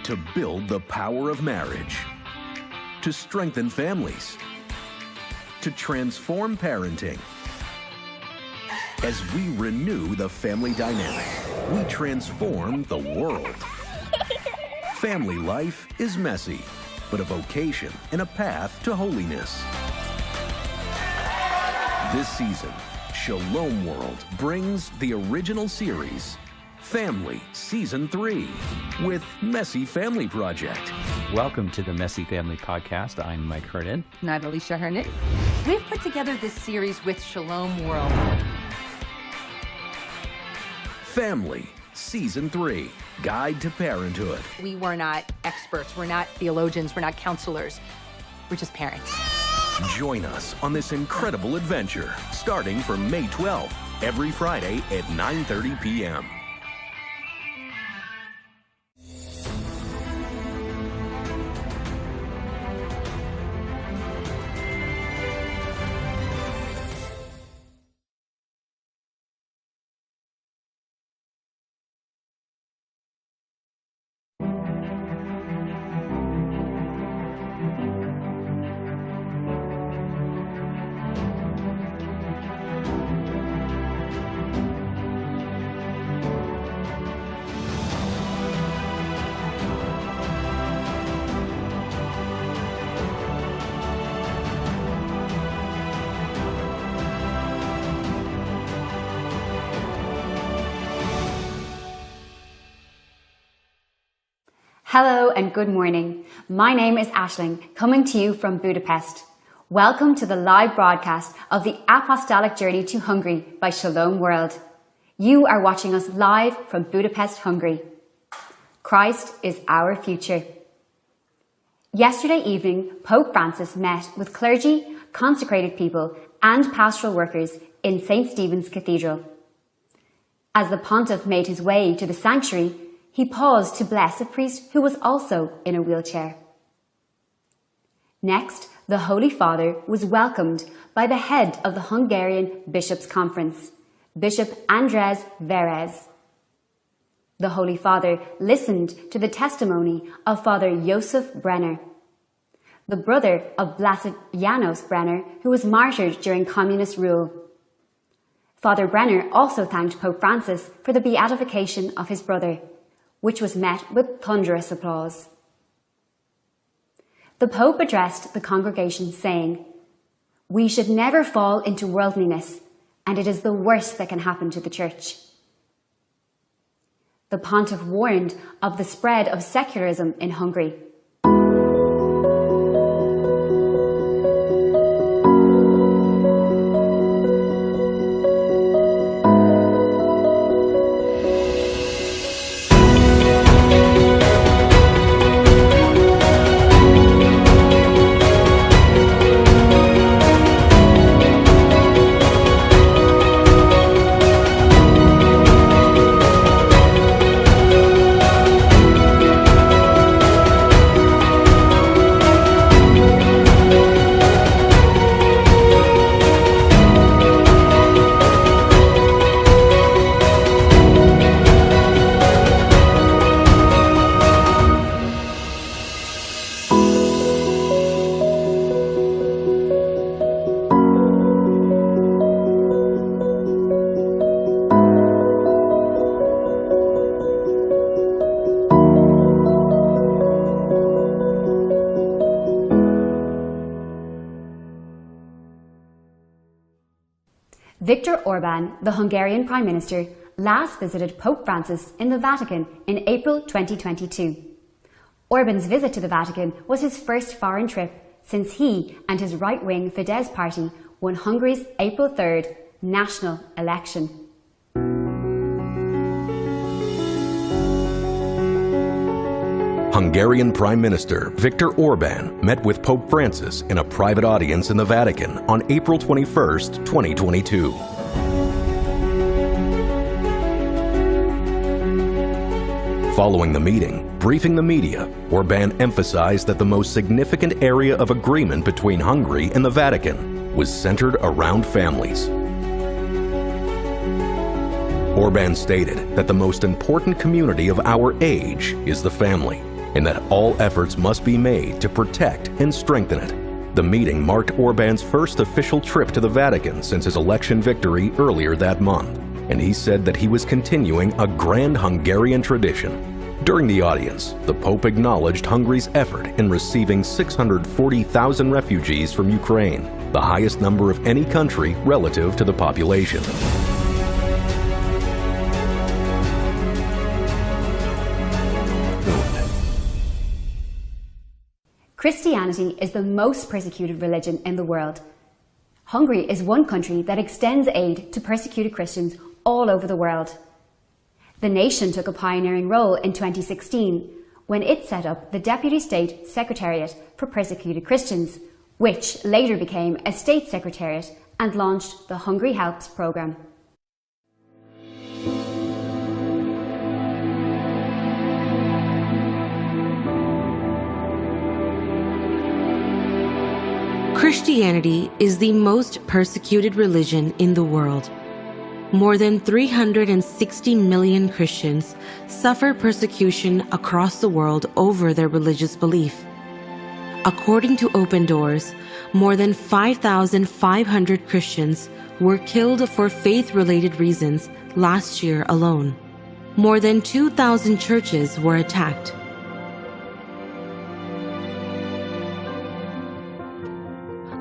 to build the power of marriage, to strengthen families, to transform parenting. As we renew the family dynamic, we transform the world. Family life is messy, but a vocation and a path to holiness. This season, Shalom World brings the original series, Family Season 3, with Messy Family Project. Welcome to the Messy Family Podcast. I'm Mike Hernan. And I'm Alicia Hernan. We've put together this series with Shalom World. Family Season 3, Guide to Parenthood. We were not experts, we're not theologians, we're not counselors, we're just parents. Join us on this incredible adventure, starting from May 12th, every Friday at 9:30 p.m. Hello and good morning. My name is Aisling, coming to you from Budapest. Welcome to the live broadcast of the Apostolic Journey to Hungary by Shalom World. You are watching us live from Budapest, Hungary. Christ is our future. Yesterday evening, Pope Francis met with clergy, consecrated people and pastoral workers in St. Stephen's Cathedral. As the pontiff made his way to the sanctuary, he paused to bless a priest who was also in a wheelchair. Next, the Holy Father was welcomed by the head of the Hungarian Bishops' Conference, Bishop András Verez. The Holy Father listened to the testimony of Father Josef Brenner, the brother of Blessed János Brenner, who was martyred during communist rule. Father Brenner also thanked Pope Francis for the beatification of his brother, which was met with thunderous applause. The Pope addressed the congregation saying, "We should never fall into worldliness, and it is the worst that can happen to the Church." The Pontiff warned of the spread of secularism in Hungary. Viktor Orbán, the Hungarian Prime Minister, last visited Pope Francis in the Vatican in April 2022. Orbán's visit to the Vatican was his first foreign trip since he and his right-wing Fidesz party won Hungary's April 3rd national election. Hungarian Prime Minister Viktor Orbán met with Pope Francis in a private audience in the Vatican on April 21st, 2022. Following the meeting, briefing the media, Orbán emphasized that the most significant area of agreement between Hungary and the Vatican was centered around families. Orbán stated that the most important community of our age is the family, and that all efforts must be made to protect and strengthen it. The meeting marked Orban's first official trip to the Vatican since his election victory earlier that month, and he said that he was continuing a grand Hungarian tradition. During the audience, the Pope acknowledged Hungary's effort in receiving 640,000 refugees from Ukraine, the highest number of any country relative to the population. Christianity is the most persecuted religion in the world. Hungary is one country that extends aid to persecuted Christians all over the world. The nation took a pioneering role in 2016 when it set up the Deputy State Secretariat for Persecuted Christians, which later became a state secretariat and launched the Hungary Helps programme. Christianity is the most persecuted religion in the world. More than 360 million Christians suffer persecution across the world over their religious belief. According to Open Doors, more than 5,500 Christians were killed for faith-related reasons last year alone. More than 2,000 churches were attacked.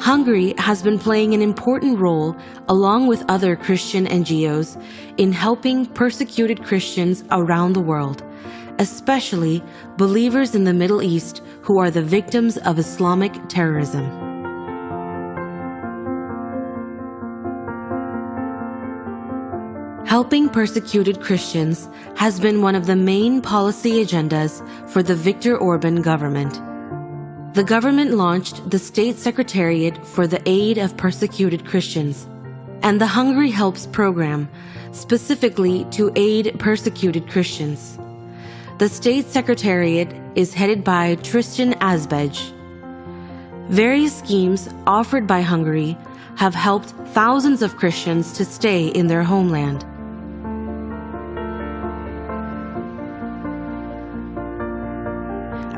Hungary has been playing an important role, along with other Christian NGOs, in helping persecuted Christians around the world, especially believers in the Middle East who are the victims of Islamic terrorism. Helping persecuted Christians has been one of the main policy agendas for the Viktor Orban government. The government launched the State Secretariat for the Aid of Persecuted Christians and the Hungary Helps program, specifically to aid persecuted Christians. The State Secretariat is headed by Tristan Azbej. Various schemes offered by Hungary have helped thousands of Christians to stay in their homeland.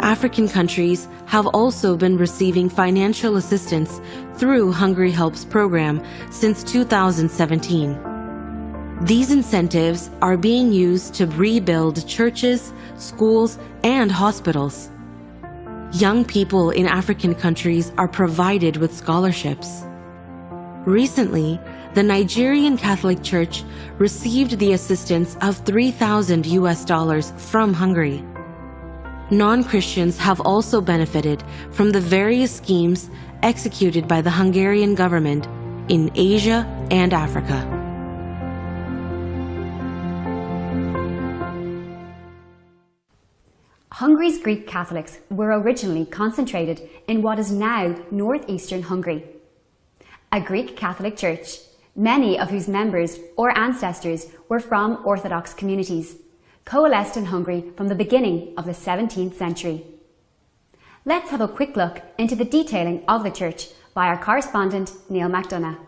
African countries have also been receiving financial assistance through Hungary Helps program since 2017. These incentives are being used to rebuild churches, schools, and hospitals. Young people in African countries are provided with scholarships. Recently, the Nigerian Catholic Church received the assistance of $3,000 from Hungary. Non-Christians have also benefited from the various schemes executed by the Hungarian government in Asia and Africa. Hungary's Greek Catholics were originally concentrated in what is now northeastern Hungary. A Greek Catholic church, many of whose members or ancestors were from Orthodox communities, coalesced in Hungary from the beginning of the 17th century. Let's have a quick look into the detailing of the church by our correspondent Neil McDonough.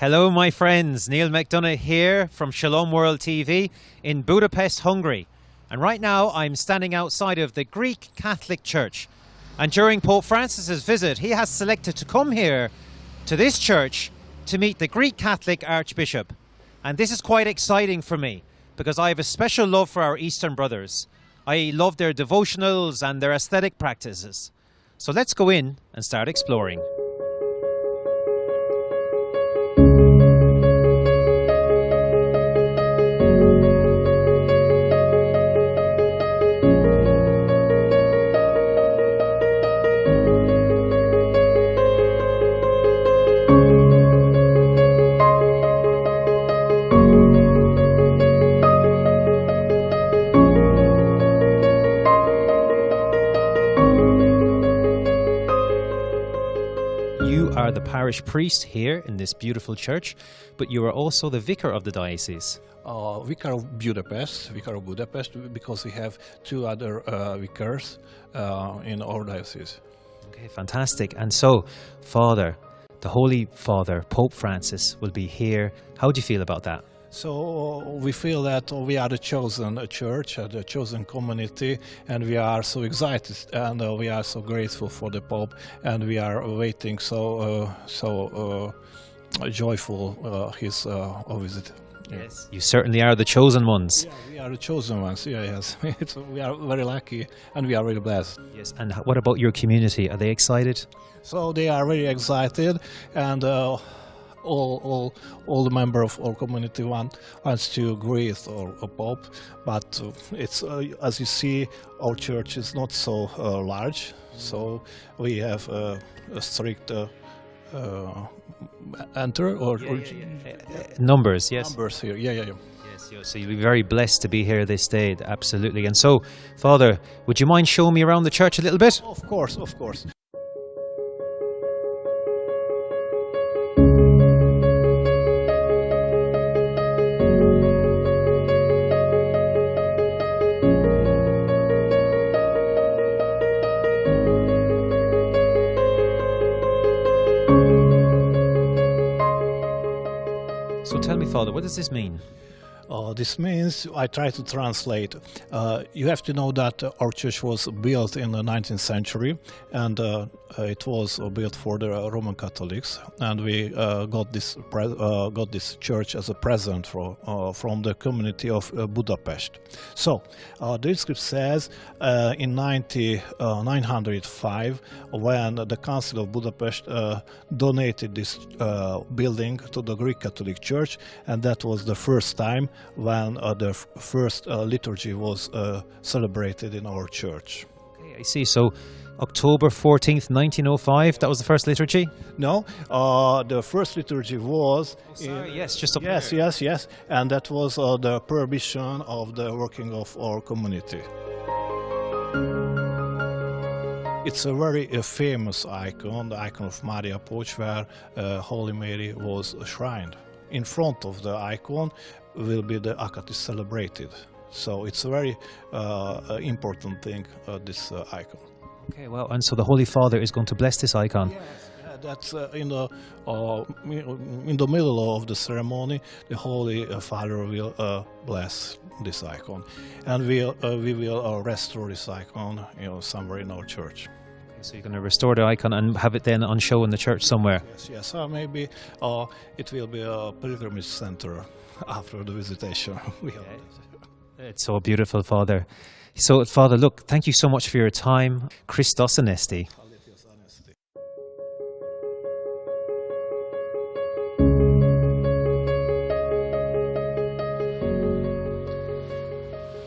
Hello my friends, Neil McDonough here from Shalom World TV in Budapest, Hungary. And right now I'm standing outside of the Greek Catholic Church. And during Pope Francis's visit, he has selected to come here to this church to meet the Greek Catholic Archbishop. And this is quite exciting for me, because I have a special love for our Eastern brothers. I love their devotionals and their aesthetic practices. So let's go in and start exploring. The parish priest here in this beautiful church, but you are also the vicar of the diocese. Vicar of Budapest, because we have two other vicars in our diocese. Okay, fantastic. And so, Father, the Holy Father, Pope Francis, will be here. How do you feel about that? So we feel that we are the chosen church, the chosen community, and we are so excited and we are so grateful for the Pope, and we are waiting so joyful his visit. Yes, you certainly are the chosen ones. Yeah, we are the chosen ones. Yeah, yes, we are very lucky and we are very blessed. Yes, and what about your community? Are they excited? So they are very excited, and all the members of our community wants to greet our Pope, but it's as you see, our church is not so large, so we have a strict enter or numbers. Yes. Numbers here. Yeah. Yes, so you'll be very blessed to be here this day, absolutely. And so, Father, would you mind showing me around the church a little bit? Of course. So tell me, Father, what does this mean? This means, I try to translate, you have to know that our church was built in the 19th century, and it was built for the Roman Catholics, and we got this church as a present from the community of Budapest. So the script says in 905, when the Council of Budapest donated this building to the Greek Catholic Church, and that was the first time when the first liturgy was celebrated in our church. Okay, I see. So October 14th, 1905, that was the first liturgy? No, the first liturgy was... yes, just up there. Yes, and that was the permission of the working of our community. It's a very famous icon, the icon of Maria Poch, where Holy Mary was enshrined. In front of the icon will be the Akatis celebrated. So it's a very important thing, this icon. Okay, well, and so the Holy Father is going to bless this icon. Yes, that's in the middle of the ceremony. The Holy Father will bless this icon, and we will restore this icon, somewhere in our church. Okay, so you're going to restore the icon and have it then on show in the church somewhere. Yes. Maybe it will be a pilgrimage center after the visitation. It's so beautiful, Father. So, Father, look, thank you so much for your time. Christos Anesti.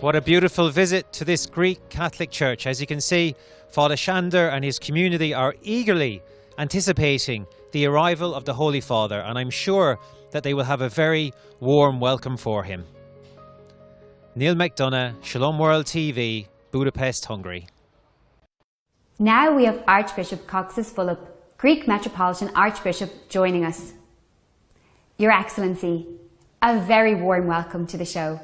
What a beautiful visit to this Greek Catholic Church. As you can see, Father Shander and his community are eagerly anticipating the arrival of the Holy Father, and I'm sure that they will have a very warm welcome for him. Neil McDonough, Shalom World TV, Budapest, Hungary. Now we have Archbishop Coxis Philip, Greek Metropolitan Archbishop, joining us. Your Excellency, a very warm welcome to the show.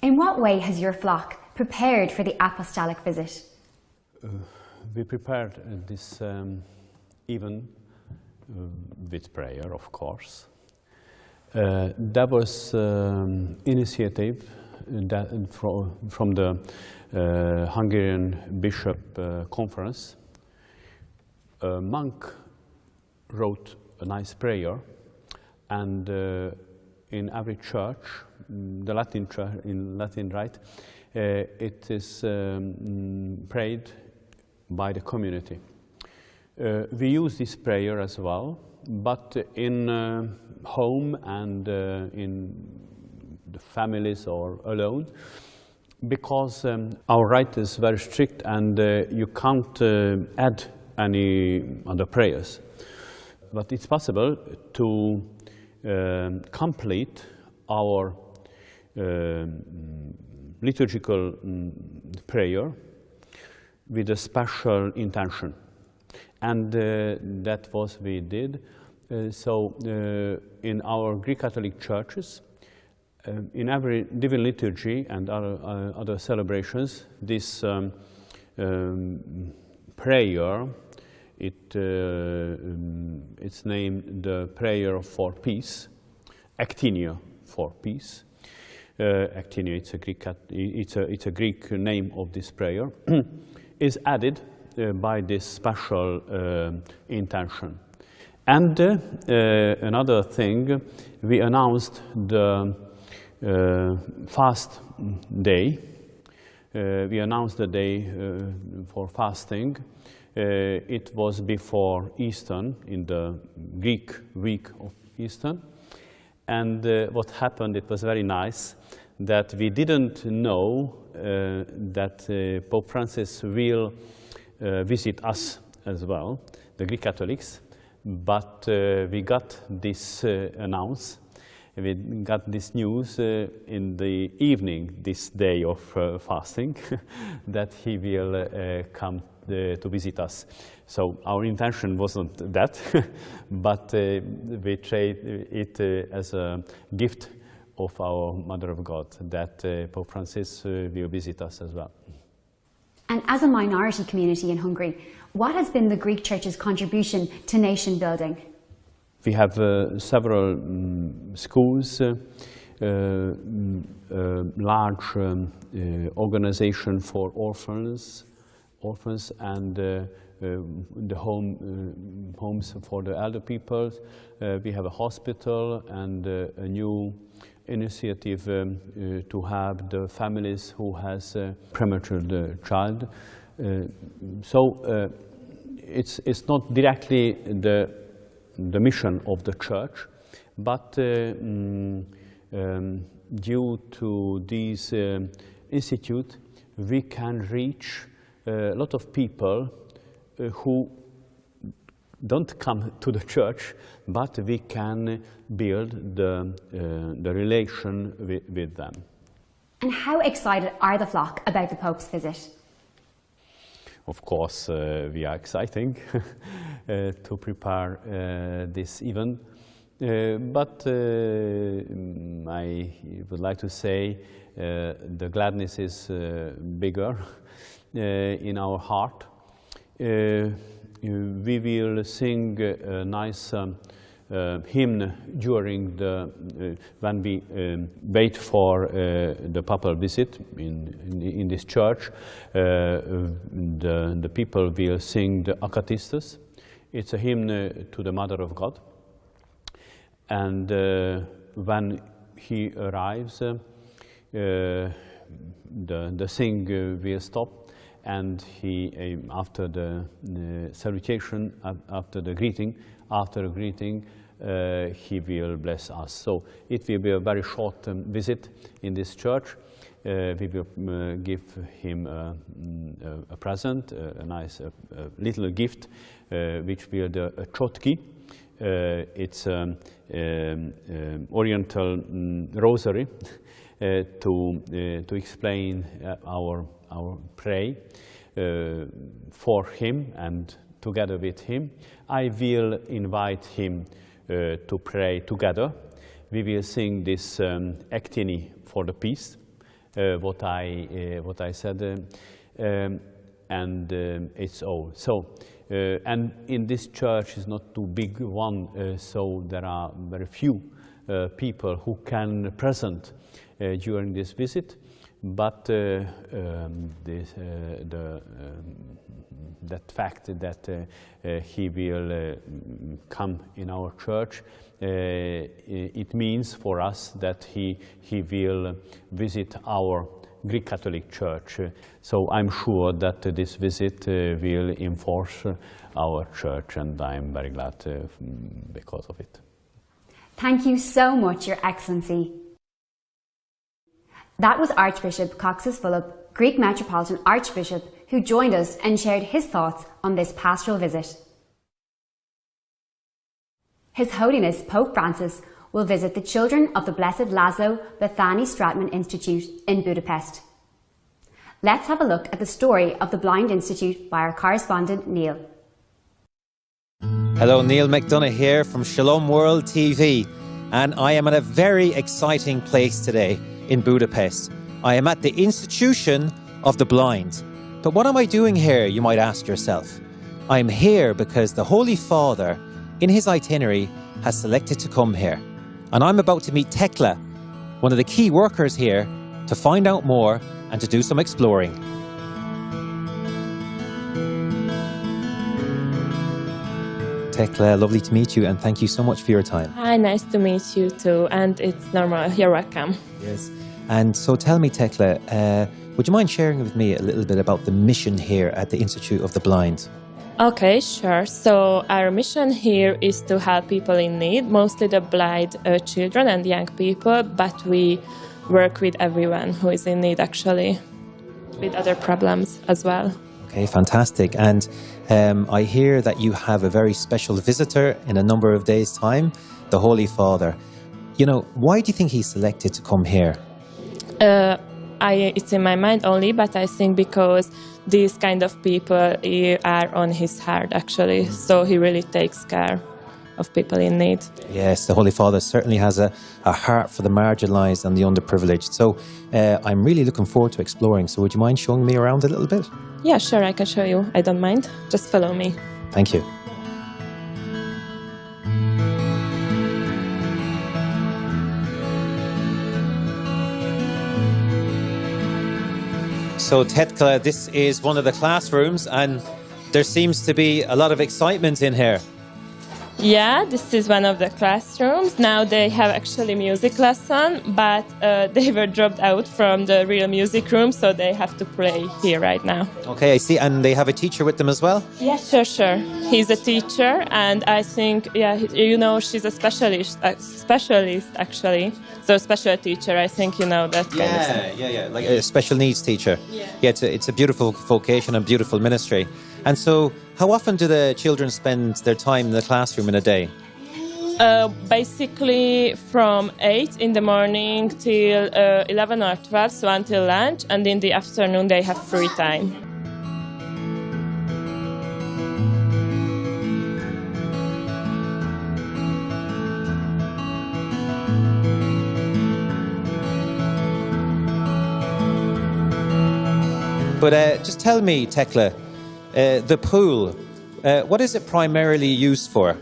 In what way has your flock prepared for the apostolic visit? We prepared this even with prayer, of course. That was initiative from the Hungarian Bishop Conference. A monk wrote a nice prayer, and in every church, the Latin church, in Latin rite, it is prayed by the community. We use this prayer as well, but in home and in the families or alone, because our rite is very strict and you can't add any other prayers. But it's possible to complete our liturgical prayer with a special intention. And that was we did. So in our Greek Catholic churches, in every divine liturgy and other celebrations, this prayer, it's named the prayer for peace, actinia for peace. Actinia, it's a Greek name of this prayer, is added by this special intention. And another thing, we announced the fast day. We announced the day for fasting. It was before Easter, in the Greek week of Easter. And what happened, it was very nice, that we didn't know that Pope Francis will visit us as well, the Greek Catholics, but we got this announced. We got this news in the evening, this day of fasting, that he will come to visit us. So our intention wasn't that, but we trade it as a gift of our Mother of God, that Pope Francis will visit us as well. And as a minority community in Hungary, what has been the Greek Church's contribution to nation building? We have several schools, large organization for orphans, and the homes for the elder people. We have a hospital and a new initiative to have the families who has a premature child. So it's not directly the mission of the church, but due to this institute, we can reach a lot of people who don't come to the church, but we can build the relation with them. And how excited are the flock about the Pope's visit? Of course, we are exciting to prepare this event, but I would like to say the gladness is bigger in our heart. We will sing a nice hymn during when we wait for the papal visit in this church. The people will sing the Acatistus. It's a hymn to the Mother of God. And when he arrives, the sing will stop, and he, after the salutation, after the greeting, he will bless us. So it will be a very short visit in this church. We will give him a present, a nice little gift, which will be a chotki. It's an Oriental rosary to explain our pray for him and together with him. I will invite him to pray together. We will sing this Actini for the peace, what I said, and it's all. So, and in this church is not too big one, so there are very few people who can present during this visit. But that fact that he will come in our church, it means for us that he will visit our Greek Catholic Church. So I'm sure that this visit will enforce our church, and I'm very glad because of it. Thank you so much, Your Excellency. That was Archbishop Coxus Philip, Greek Metropolitan Archbishop, who joined us and shared his thoughts on this pastoral visit. His Holiness Pope Francis will visit the children of the Blessed László Batthyany-Strattmann Institute in Budapest. Let's have a look at the story of the Blind Institute by our correspondent Neil. Hello, Neil McDonough here from Shalom World TV, and I am at a very exciting place today in Budapest. I am at the Institution of the Blind. But what am I doing here, you might ask yourself? I am here because the Holy Father, in his itinerary, has selected to come here. and I'm about to meet Tekla, one of the key workers here, to find out more and to do some exploring. Tekla, lovely to meet you, and thank you so much for your time. Hi, nice to meet you too, and it's normal. You're welcome. Yes. And so tell me, Tekla, would you mind sharing with me a little bit about the mission here at the Institute of the Blind? Okay, sure. So our mission here is to help people in need, mostly the blind children and young people, but we work with everyone who is in need, actually, with other problems as well. Okay, fantastic. And I hear that you have a very special visitor in a number of days' time, the Holy Father. You know, why do you think he's selected to come here? It's in my mind only, but I think because these kind of people are on his heart, actually. So he really takes care of people in need. Yes, the Holy Father certainly has a heart for the marginalized and the underprivileged. So I'm really looking forward to exploring. So would you mind showing me around a little bit? Yeah, sure, I can show you. I don't mind. Just follow me. Thank you. So Tekla, this is one of the classrooms, and there seems to be a lot of excitement in here. Yeah, this is one of the classrooms. Now they have actually music lesson, but they were dropped out from the real music room, so they have to play here right now. Okay, I see. And they have a teacher with them as well? Yeah, sure. He's a teacher, and I think, yeah, you know, she's a specialist actually. So special teacher, I think you know that kind of stuff. Yeah, like a special needs teacher. Yeah, it's a beautiful vocation and beautiful ministry. And so, how often do the children spend their time in the classroom in a day? Basically from 8 in the morning till 11 or 12, so until lunch, and in the afternoon they have free time. But just tell me, Tekla, the pool, what is it primarily used for?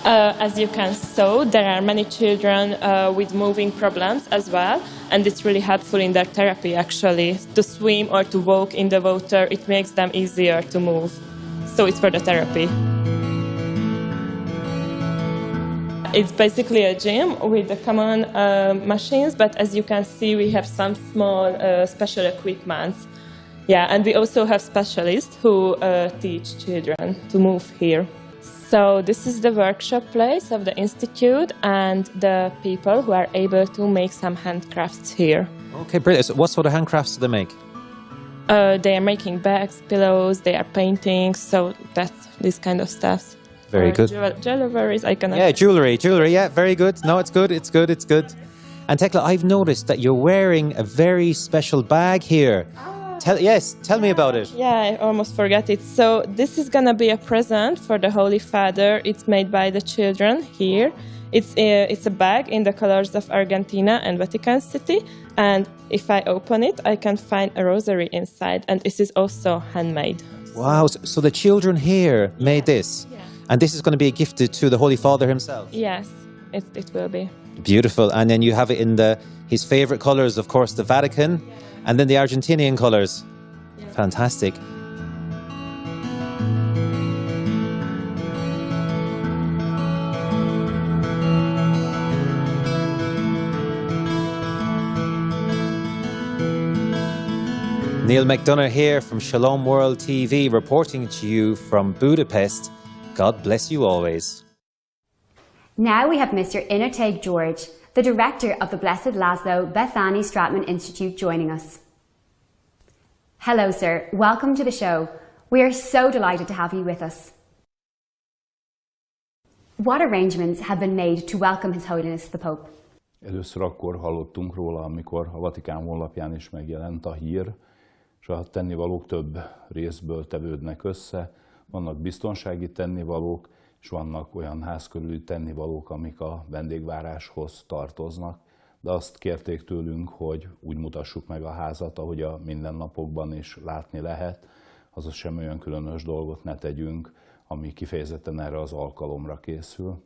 As you can see, there are many children with moving problems as well, and it's really helpful in their therapy, actually. To swim or to walk in the water, it makes them easier to move. So it's for the therapy. It's basically a gym with the common machines, but as you can see, we have some small special equipment. Yeah, and we also have specialists who teach children to move here. So this is the workshop place of the Institute and the people who are able to make some handcrafts here. Okay, brilliant. So what sort of handcrafts do they make? They are making bags, pillows, they are painting, so that's this kind of stuff. Very good. Jewelries, I cannot... Yeah, jewellery, yeah, very good. No, it's good. And Tekla, I've noticed that you're wearing a very special bag here. Tell me about it. Yeah, I almost forgot it. So this is going to be a present for the Holy Father. It's made by the children here. It's a bag in the colors of Argentina and Vatican City. And if I open it, I can find a rosary inside. And this is also handmade. Wow, so the children here made this? Yeah. And this is going to be gifted to the Holy Father himself? Yes, it will be. Beautiful. And then you have it in his favorite colors, of course, the Vatican, and then the Argentinian colors. Yeah. Fantastic. Neil McDonough here from Shalom World TV, reporting to you from Budapest. God bless you always. Now we have Mr. Inoteg George, the director of the Blessed László Batthyány-Strattmann Institute, joining us. Hello, sir. Welcome to the show. We are so delighted to have you with us. What arrangements have been made to welcome His Holiness the Pope? Először akkor hallottunk róla, amikor a Vatikán honlapján is megjelent a hír, és a tennivalók több részből tevődnek össze. Vannak biztonsági tennivalók, és vannak olyan házkörüli tennivalók, amik a vendégváráshoz tartoznak. De azt kérték tőlünk, hogy úgy mutassuk meg a házat, ahogy a mindennapokban is látni lehet. Azaz sem olyan különös dolgot ne tegyünk, ami kifejezetten erre az alkalomra készül.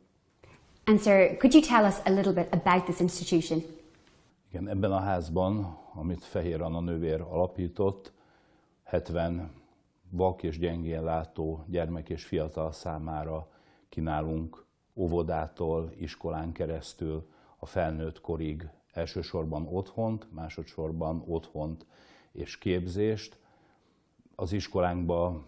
And sir, could you tell us a little bit about this institution? Igen, ebben a házban, amit Fehér Anna nővér alapított, 70 vak és gyengén látó gyermek és fiatal számára kínálunk óvodától, iskolán keresztül a felnőtt korig elsősorban otthont, másodszorban otthont és képzést. Az iskolánkba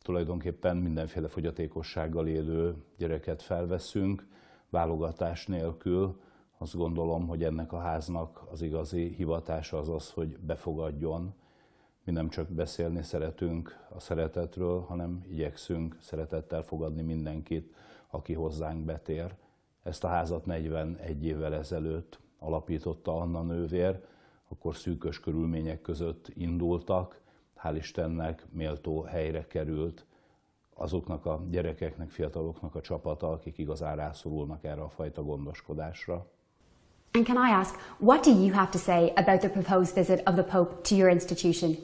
tulajdonképpen mindenféle fogyatékossággal élő gyereket felveszünk, válogatás nélkül. Azt gondolom, hogy ennek a háznak az igazi hivatása az az, hogy befogadjon. Mi nem csak beszélni szeretünk a szeretetről, hanem igyekszünk szeretettel fogadni mindenkit, aki hozzánk betér. Ezt a házat 41 évvel ezelőtt alapította Anna nővér, akkor szűkös körülmények között indultak. Hál' Istennek méltó helyre került azoknak a gyerekeknek, fiataloknak a csapata, akik igazán rászorulnak erre a fajta gondoskodásra. And can I ask, what do you have to say about the proposed visit of the Pope to your institution?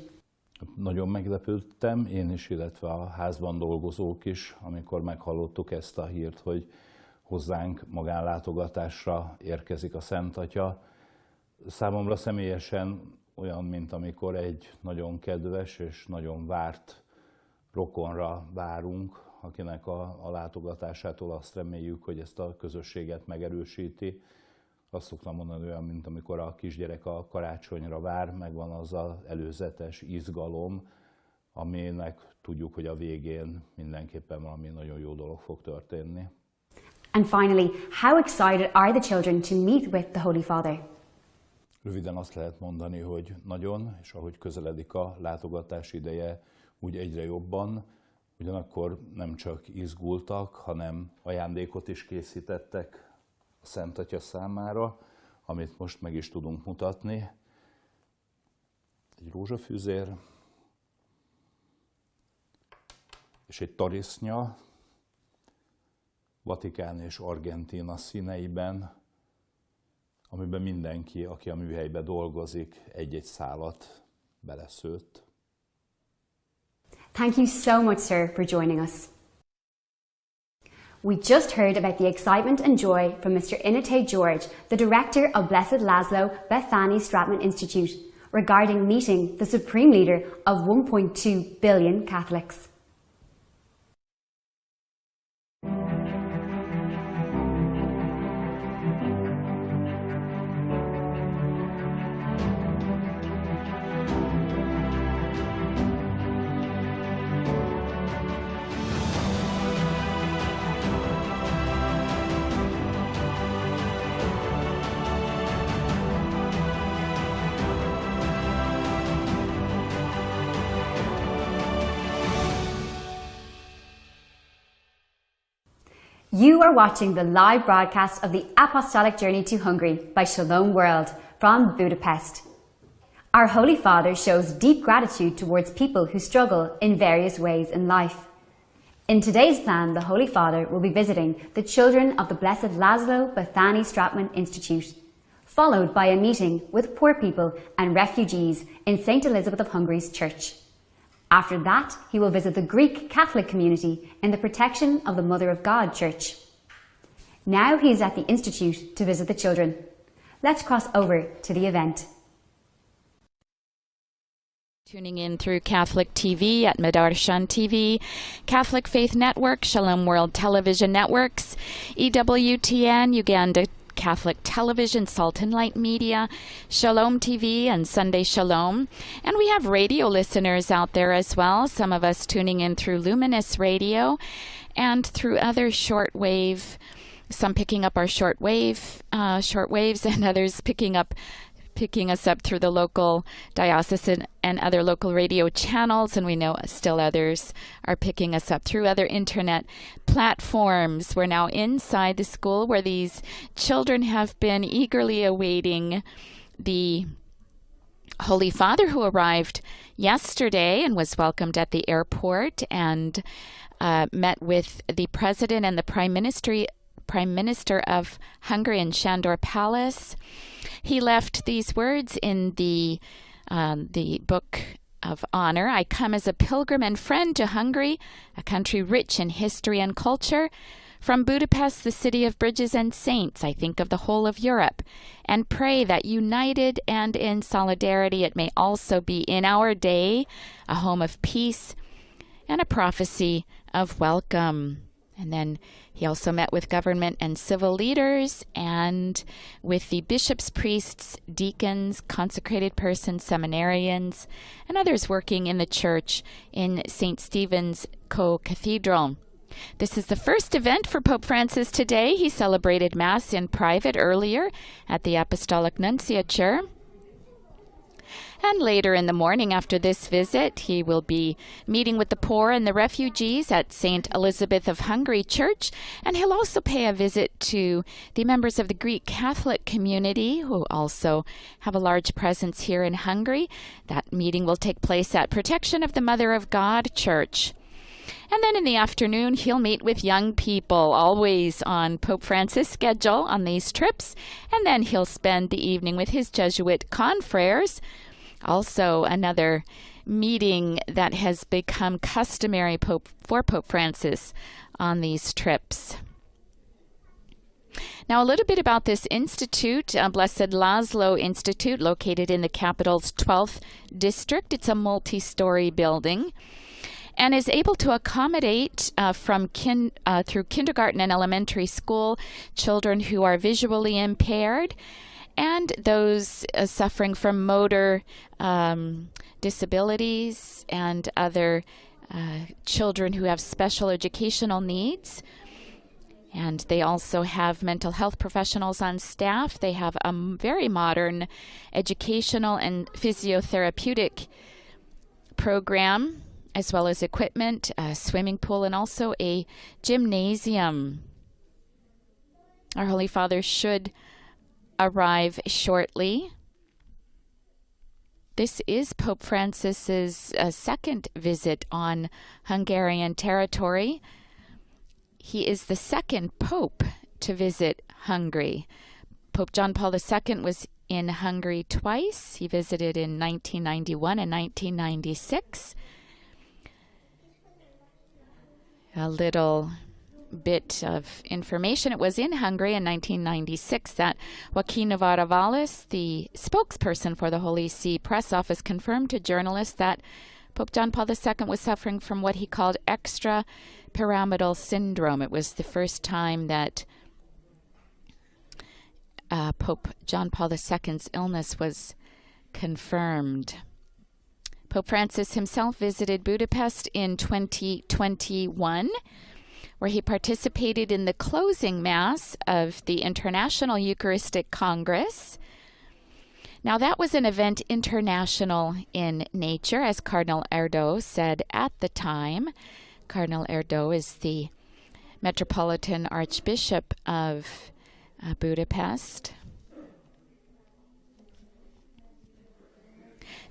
Nagyon meglepődtem, én is, illetve a házban dolgozók is, amikor meghallottuk ezt a hírt, hogy hozzánk magánlátogatásra érkezik a Szent Atya. Számomra személyesen olyan, mint amikor egy nagyon kedves és nagyon várt rokonra várunk, akinek a látogatásától azt reméljük, hogy ezt a közösséget megerősíti. Azt szoktam mondani, olyan, mint amikor a kisgyerek a karácsonyra vár, megvan az az előzetes izgalom, aminek tudjuk, hogy a végén mindenképpen valami nagyon jó dolog fog történni. And finally, how excited are the children to meet with the Holy Father? Röviden azt lehet mondani, hogy nagyon, és ahogy közeledik a látogatás ideje, úgy egyre jobban, ugyanakkor nem csak izgultak, hanem ajándékot is készítettek a Szent Atya számára, amit most meg is tudunk mutatni. Egy rózsafűzér és egy tarisznya, Vatikán és Argentína színeiben, amiben mindenki, aki a műhelyben dolgozik, egy-egy szálat beleszőtt. Thank you so much, sir, for joining us. We just heard about the excitement and joy from Mr. Inete George, the director of Blessed László Batthyány-Strattmann Institute, regarding meeting the supreme leader of 1.2 billion Catholics. You are watching the live broadcast of the Apostolic Journey to Hungary by Shalom World from Budapest. Our Holy Father shows deep gratitude towards people who struggle in various ways in life. In today's plan, the Holy Father will be visiting the children of the Blessed László Batthyány-Strattmann Institute, followed by a meeting with poor people and refugees in St. Elizabeth of Hungary's church. After that, he will visit the Greek Catholic community in the Protection of the Mother of God Church. Now he is at the Institute to visit the children. Let's cross over to the event. Tuning in through Catholic TV at Madarshan TV, Catholic Faith Network, Shalom World Television Networks, EWTN, Uganda Catholic Television, Salt and Light Media, Shalom TV, and Sunday Shalom. And we have radio listeners out there as well, some of us tuning in through Luminous Radio and through other shortwave, some picking up our shortwaves and others picking us up through the local diocesan and other local radio channels, and we know still others are picking us up through other internet platforms. We're now inside the school where these children have been eagerly awaiting the Holy Father, who arrived yesterday and was welcomed at the airport and met with the President and the Prime Minister of Hungary in Sándor Palace. He left these words in the book of honor. I come as a pilgrim and friend to Hungary, a country rich in history and culture. From Budapest, the city of bridges and saints, I think of the whole of Europe, and pray that united and in solidarity it may also be in our day a home of peace and a prophecy of welcome. And then he also met with government and civil leaders and with the bishops, priests, deacons, consecrated persons, seminarians, and others working in the church in St. Stephen's Co-Cathedral. This is the first event for Pope Francis today. He celebrated Mass in private earlier at the Apostolic Nunciature. And later in the morning after this visit, he will be meeting with the poor and the refugees at St. Elizabeth of Hungary Church. And he'll also pay a visit to the members of the Greek Catholic community who also have a large presence here in Hungary. That meeting will take place at Protection of the Mother of God Church. And then in the afternoon, he'll meet with young people, always on Pope Francis' schedule on these trips. And then he'll spend the evening with his Jesuit confreres. Also another meeting that has become customary for Pope Francis on these trips. Now, a little bit about this institute, Blessed László Institute, located in the capital's 12th district. It's a multi-story building and is able to accommodate through kindergarten and elementary school children who are visually impaired and those suffering from motor disabilities and other children who have special educational needs. And they also have mental health professionals on staff. They have a very modern educational and physiotherapeutic program, as well as equipment, a swimming pool, and also a gymnasium. Our Holy Father should arrive shortly. This is Pope Francis's second visit on Hungarian territory. He is the second pope to visit Hungary. Pope John Paul II was in Hungary twice. He visited in 1991 and 1996. A little bit of information. It was in Hungary in 1996 that Joaquin Navarro-Valles, the spokesperson for the Holy See press office, confirmed to journalists that Pope John Paul II was suffering from what he called extrapyramidal syndrome. It was the first time that Pope John Paul II's illness was confirmed. Pope Francis himself visited Budapest in 2021, where he participated in the closing Mass of the International Eucharistic Congress. Now, that was an event international in nature, as Cardinal Erdo said at the time. Cardinal Erdo is the Metropolitan Archbishop of Budapest.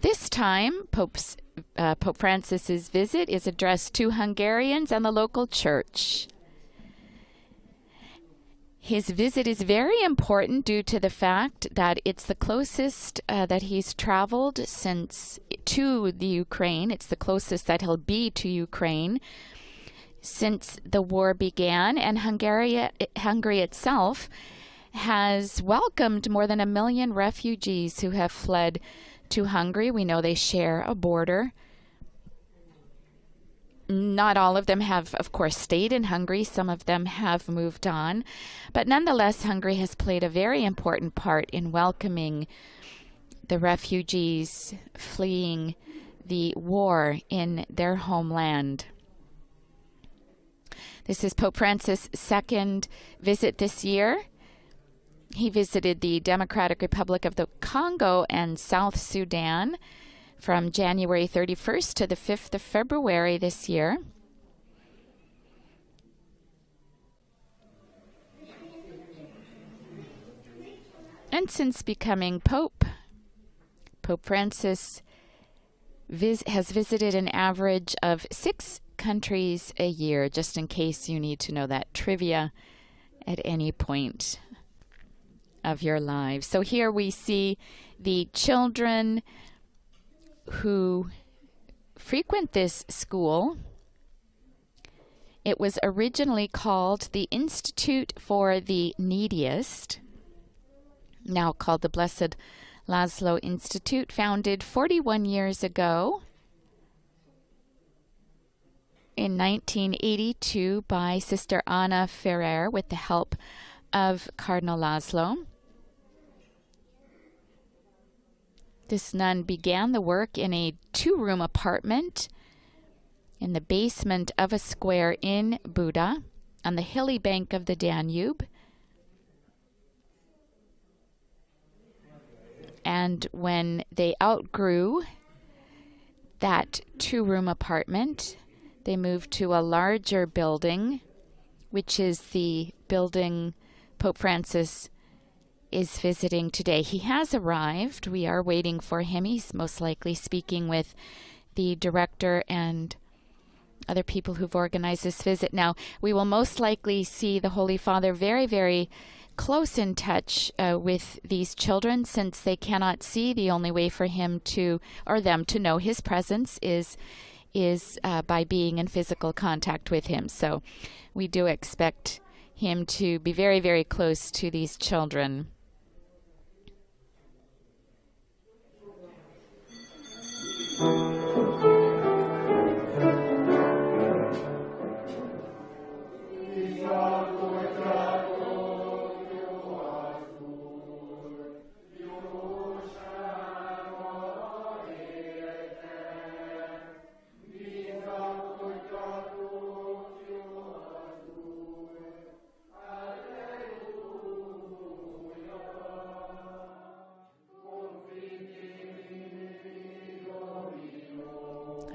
This time, Pope Francis's visit is addressed to Hungarians and the local church. His visit is very important due to the fact that it's the closest that he's traveled since to the Ukraine. It's the closest that he'll be to Ukraine since the war began, and Hungary itself has welcomed more than 1 million refugees who have fled to Hungary. We know they share a border. Not all of them have, of course, stayed in Hungary. Some of them have moved on. But nonetheless, Hungary has played a very important part in welcoming the refugees fleeing the war in their homeland. This is Pope Francis' second visit this year. He visited the Democratic Republic of the Congo and South Sudan from January 31st to the 5th of February this year. And since becoming Pope, Pope Francis has visited an average of 6 countries a year, just in case you need to know that trivia at any point of your lives. So here we see the children who frequent this school. It was originally called the Institute for the Neediest, now called the Blessed László Institute, founded 41 years ago in 1982 by Sister Anna Ferrer with the help of Cardinal Laszlo. This nun began the work in a 2-room apartment in the basement of a square in Buda on the hilly bank of the Danube. And when they outgrew that 2-room apartment, they moved to a larger building, which is the building Pope Francis is visiting today. He has arrived. We are waiting for him. He's most likely speaking with the director and other people who've organized this visit. Now, we will most likely see the Holy Father very, very close in touch with these children, since they cannot see. The only way for him to, or them to know his presence is by being in physical contact with him. So we do expect him to be very, very close to these children.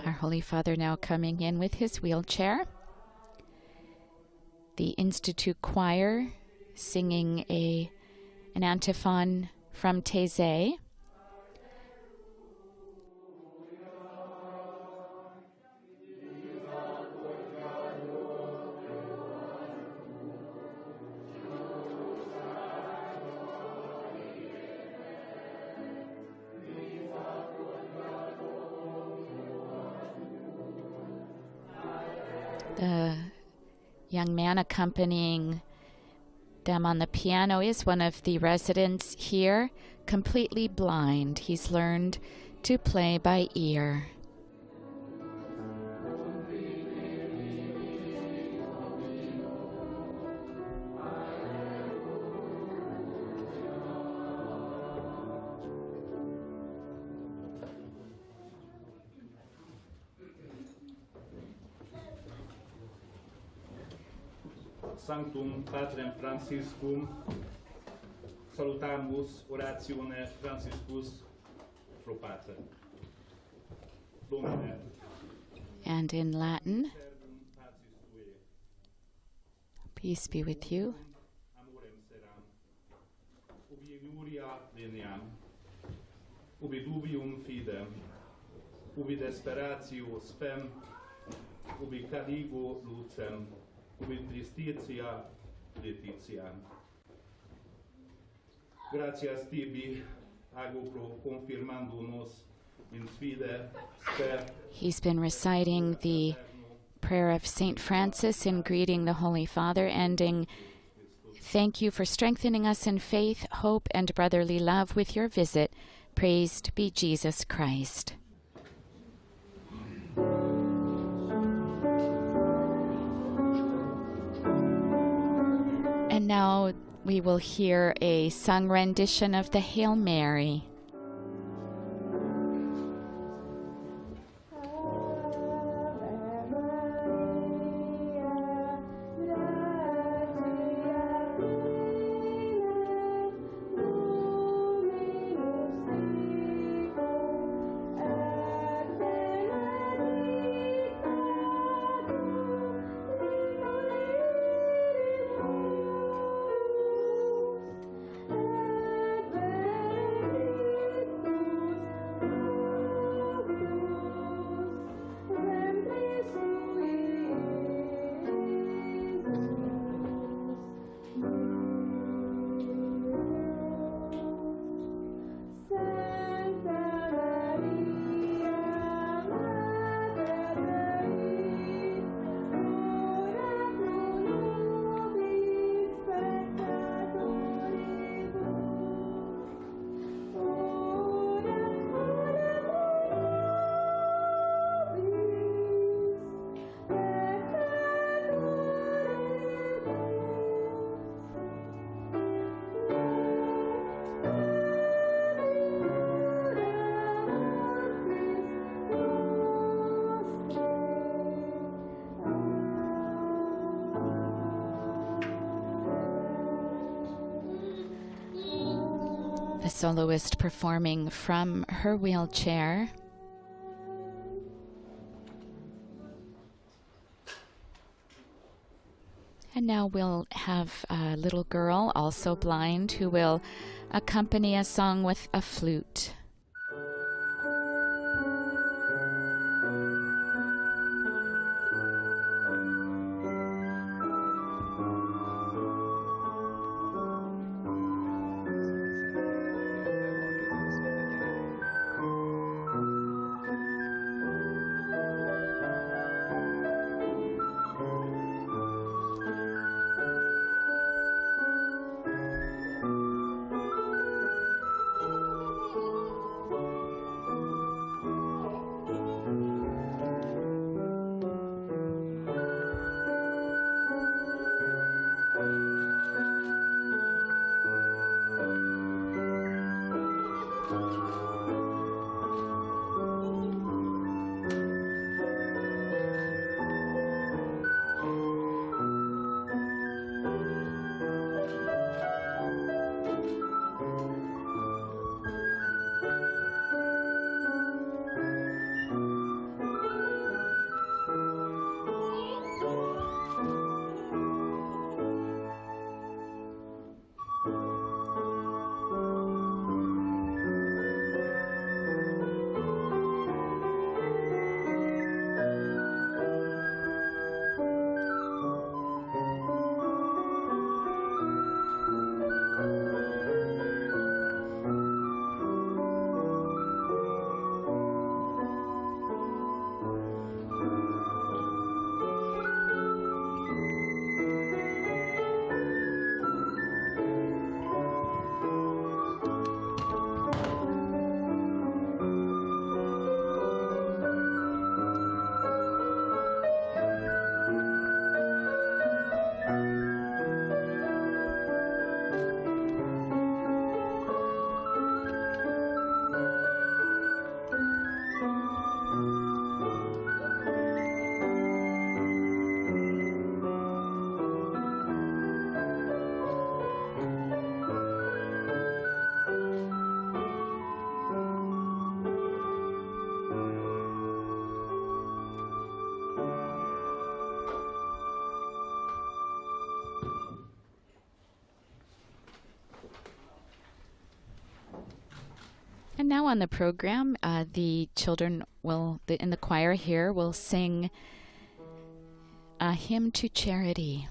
Our Holy Father now coming in with his wheelchair. The Institute Choir singing an antiphon from Taizé. The young man accompanying them on the piano is one of the residents here, completely blind. He's learned to play by ear. Sanctum Patrem Franciscum, salutamus oratione Franciscus pro Pater. Domine. And in Latin, peace be with you. Amorem seram. Ubi ignoria veniam. Ubi dubium fidem. Ubi desperatio spem. Ubi cadigo lucem. Ubi tristitia letitia. Gratias tibi, ago pro confirmando nos in sfide sper. He's been reciting the prayer of St. Francis in greeting the Holy Father, ending, "Thank you for strengthening us in faith, hope, and brotherly love with your visit. Praised be Jesus Christ." And now we will hear a sung rendition of the Hail Mary. soloist performing from her wheelchair. And now we'll have a little girl, also blind, who will accompany a song with a flute. And now on the program, the children in the choir here will sing a hymn to charity.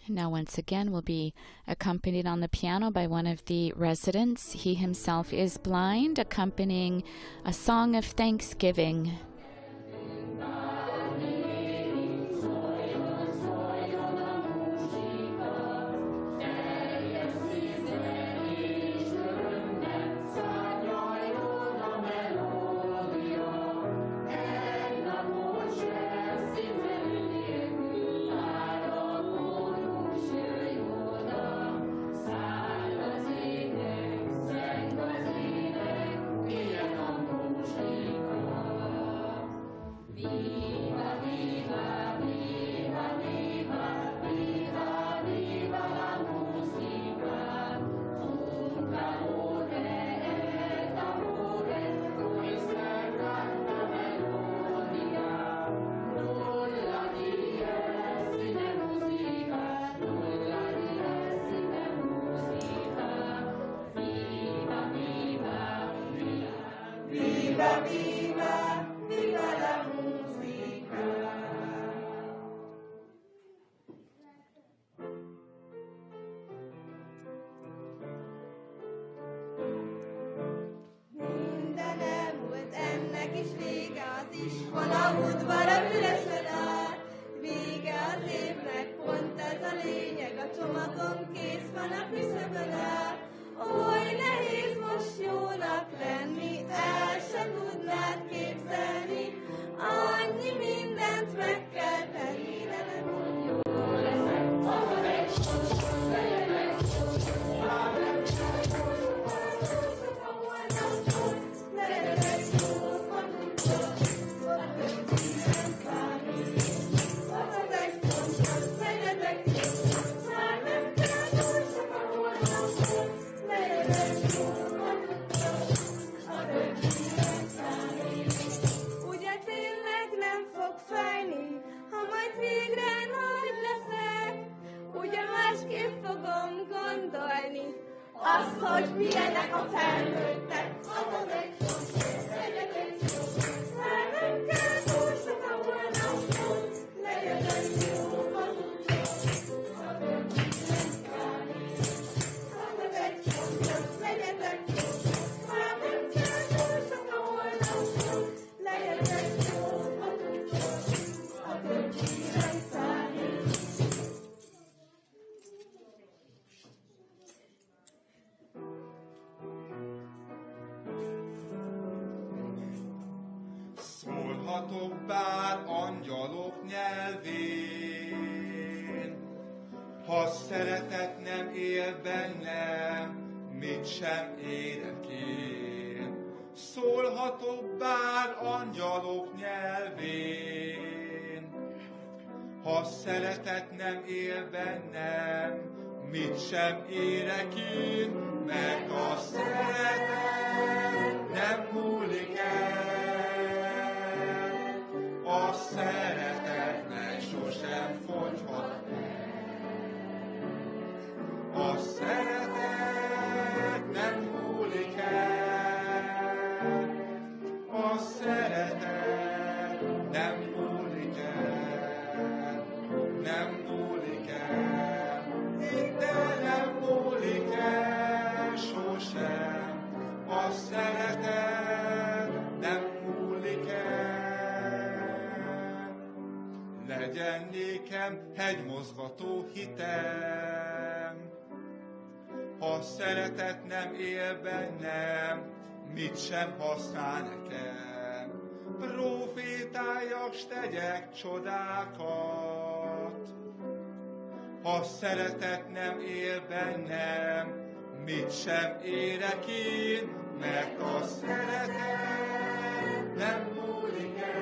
Now, once again, will be accompanied on the piano by one of the residents. He himself is blind, accompanying a song of thanksgiving. iskola udvara üresen áll. Vége az évnek, pont ez a lényeg, a csomagom kész van, a küszöbön áll. Oly nehéz most jónak lenni, el se tudnád képzelni, annyi mindent meg kell tenni, de nem úgy jó leszek, ahol egy sor, legyenek sor, már nem kell sor, ahol nem sor, legyenek sor, magunk sor, a többi nem számít, ahol egy sor, legyenek sor, már nem kell sor, ahol nem sor, legyenek sor, magunk sor, a többi nem számít. Ugye tényleg nem fog fájni, ha majd végre nagy leszek? Ugye másképp fogom gondolni azt, hogy milyenek a felnőttek? Adod egy sor, legyen egy sor, már nem kell túl sok, ahol nem sor, legyen egy jó magunk sor, a többi nem számít. Adod egy sor, legyen egy sor, már nem kell túl sok, ahol nem sor, legyen egy jó magunk sor, a többi nem számít. Szólhatok bár angyalok nyelvén, ha szeretet nem él bennem, mit sem érek én. Szólhatok bár angyalok nyelvén, ha szeretet nem él bennem, mit sem érek én, mert a szeretet nem múlik el. A szeretetnek sosem fogyhat el. A szeretet nem múlik el. A szeretet nem múlik el. Nem múlik el. De nem múlik el sosem. A szeretet nem múlik el. Legyen nékem hegymozgató hitem, ha szeretet nem él bennem, mit sem használ nekem. Profétáljak, s tegyek csodákat, ha szeretet nem él bennem, mit sem érek én, mert a szeretet nem múlik el.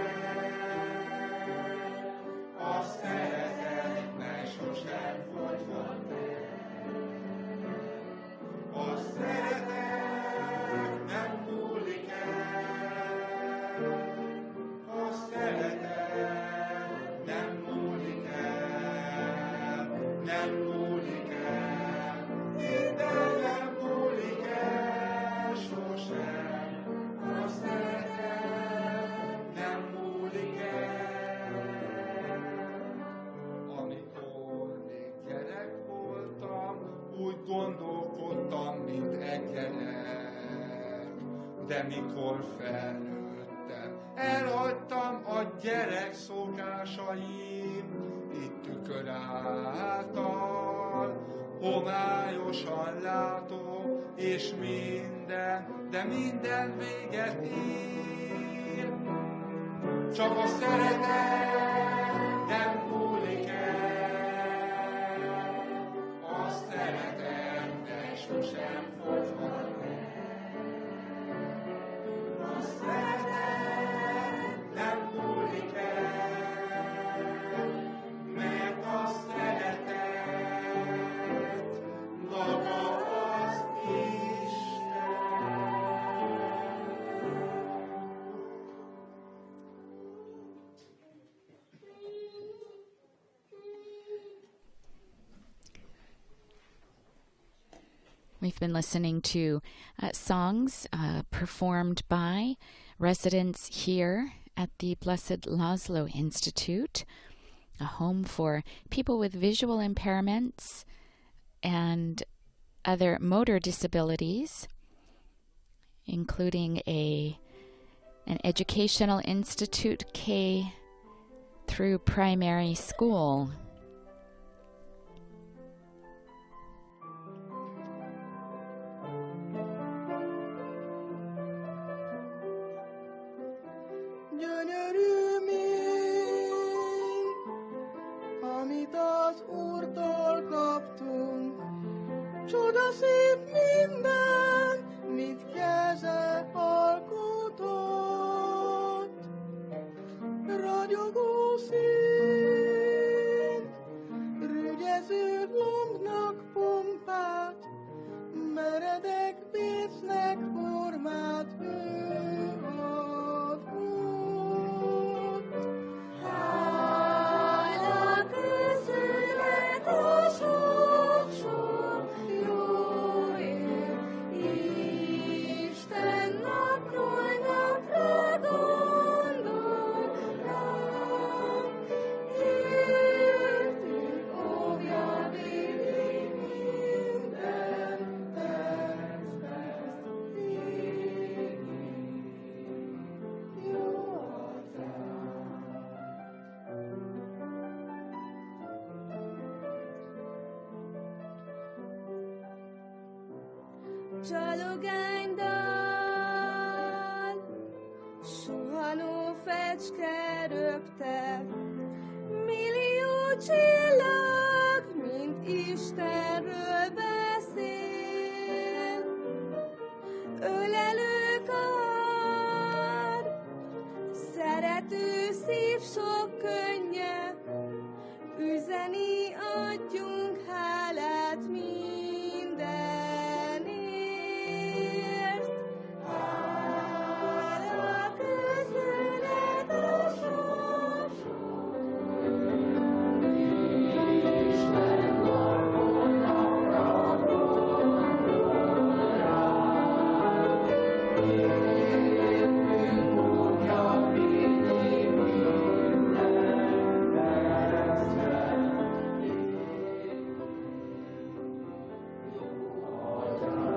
A szeretetnek sosem fogyhat el. A szeretet nem múlik el. A szeretet nem múlik el. Nem múlik el. De nem múlik el sosem. A szeretet nem múlik el. Amikor még gyerek voltam, úgy gondolkodtam, mint egy gyerek. De mikor felnőttem, elhagytam a gyerek szokásaim, itt tükör által, homályosan látok, és minden, de minden véget ér. Csak a szeretet nem múlik el, a szeretetnek sosem fogyhat el. A szeretet nem múlik el, mert a szeretet maga az Isten. We've been listening to songs performed by residents here at the Blessed László Institute, a home for people with visual impairments and other motor disabilities, including a an educational institute, K through primary school. Gyönyörű mind, amit az Úrtól kaptunk, csodaszép minden, mit keze alkotott. Ragyogó szín, rügyező lombnak pompát, meredek pénznek formát ő adott. Hála köszönet a sok-sok jóért, Isten napról napra gondol rám. Értünk óvja védi minden testhez, végig jó atyám. Csalogánydal, suhanó fecske röpte, millió csillag, mint Istenről beszél. Ölelő kar, szerető szív sok könnye, üzeni adjunk hálát mindenért. Hála köszönet a sok-sok Isten napon napra gondol rám. Értünk óvja védi minden testhez, jó atyám.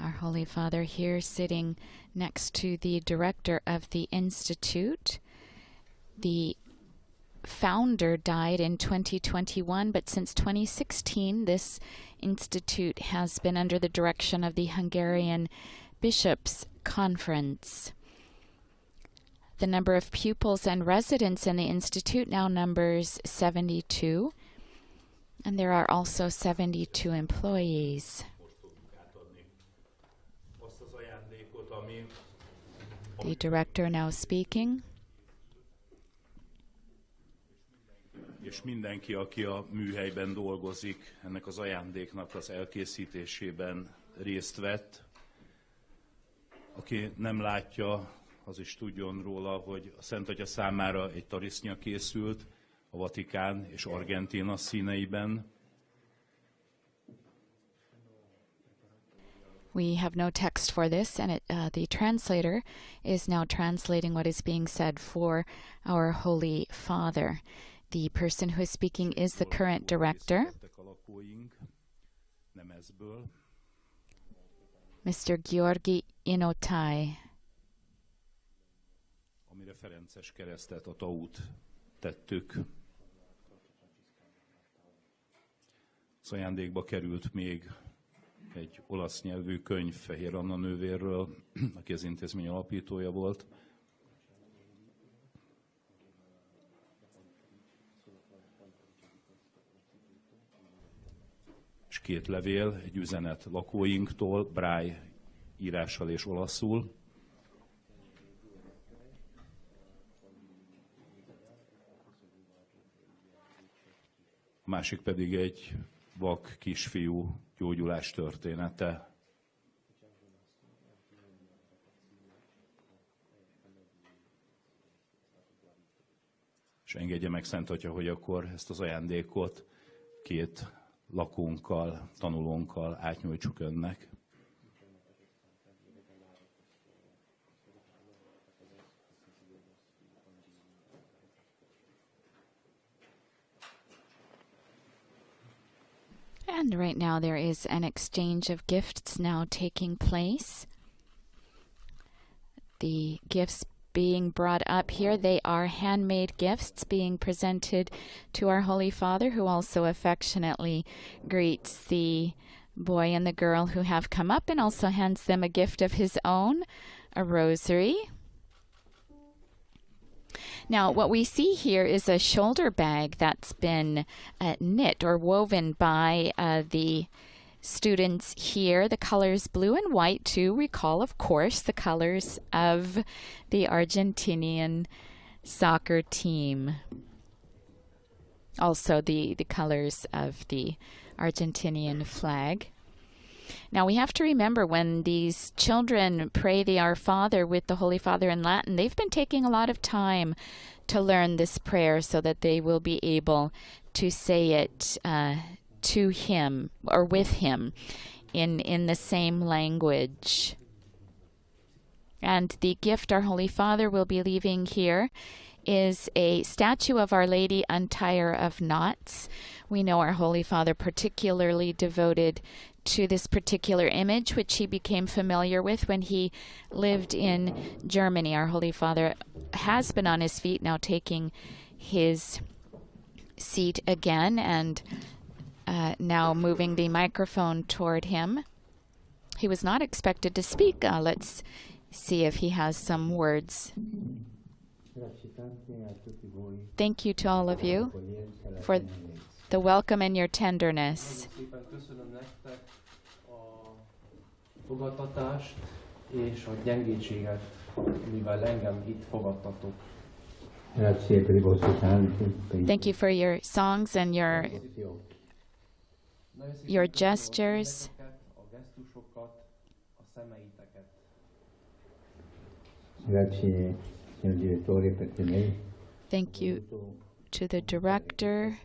Our Holy Father here sitting next to the director of the Institute. The founder died in 2021, but since 2016, this institute has been under the direction of the Hungarian Bishops' Conference. The number of pupils and residents in the institute now numbers 72, and there are also 72 employees. The director now speaking. És mindenki, aki a műhelyben dolgozik, ennek az ajándéknak az elkészítésében részt vett. Aki nem látja, az is tudjon róla, hogy a Szent Atya számára egy tarisznya készült a Vatikán és Argentína színeiben. We have no text for this, and the translator is now translating what is being said for our Holy Father. The person who is speaking is the current director, Mr. Georgi Inotai. Amire Ferences keresztet, a taut tettük. Az ajándékba került még egy olasz nyelvű könyv Fehér Anna nővérről, aki az intézmény alapítója volt. És 2 levél, egy üzenet lakóinktól, Braille írással és olaszul. A másik pedig egy vak kisfiú gyógyulás története. És engedje meg, Szent Atya, hogy akkor ezt az ajándékot 2 lakónkkal, tanulónkkal átnyújtsuk önnek. And right now there is an exchange of gifts now taking place. The gifts being brought up here, they are handmade gifts being presented to our Holy Father, who also affectionately greets the boy and the girl who have come up and also hands them a gift of his own, a rosary. Now, what we see here is a shoulder bag that's been knit or woven by the students here. The colors blue and white to recall, of course, the colors of the Argentinian soccer team. Also the colors of the Argentinian flag. Now we have to remember, when these children pray the Our Father with the Holy Father in Latin, they've been taking a lot of time to learn this prayer so that they will be able to say it to him or with him in the same language. And the gift our Holy Father will be leaving here is a statue of Our Lady Untier of Knots. We know our Holy Father particularly devoted to this particular image, which he became familiar with when he lived in Germany. Our Holy Father has been on his feet, now taking his seat again, and now moving the microphone toward him. He was not expected to speak. Let's see if he has some words. Thank you to all of you for the welcome and your tenderness. Thank you for your songs and your gestures. Thank you to the director